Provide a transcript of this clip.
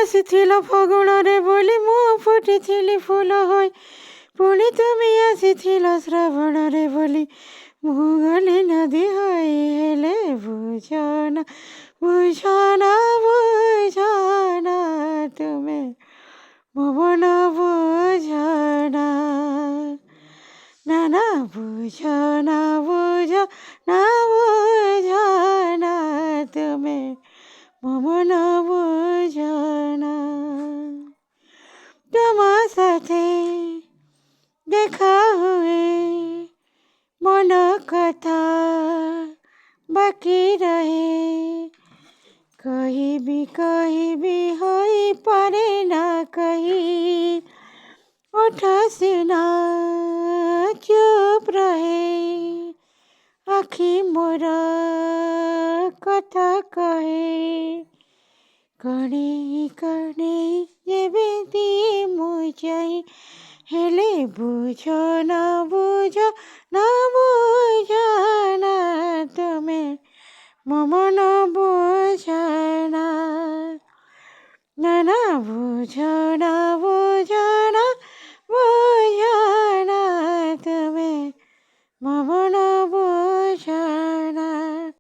ଆସିଥିଲ ଫଗୁଣରେ ବୋଲି ମୁଁ ଫୁଟିଥିଲି ଫୁଲ ହୋଇ, ପୁଣି ତୁମେ ଆସିଥିଲ ଶ୍ରାବଣରେ ବୋଲି ମୁଁ ଗଲି ନଦୀ ହୋଇ। ହେଲେ ବୁଝନା ବୁଝନା ବୁଝନା ତୁମେ ମୋ ମନ ବୁଝନା, ନା ନା ବୁଝନା ବୁଝନା ବୁଝନା ତୁମେ ମୋ ମନ ବୁଝନା। ତୁମ ସାଥେ ଦେଖା ହୁଏ ମନ କଥା ବାକି ରହେ, କହିବି କହିବି ହୋଇପାରେ ନା କହି, ଓଠ ସିନା ଚୁପ୍ ରହେ, ଆଖି ମୋର କଥା କହେ, କଣେଇ କଣେଇ ଯେମିତି ମୁଁ ଚାହିଁ। ହେଲେ ବୁଝନା ବୁଝନା ବୁଝନା ତୁମେ ମୋ ମନ ବୁଝନା, ନା ନା ବୁଝନା ବୁଝନା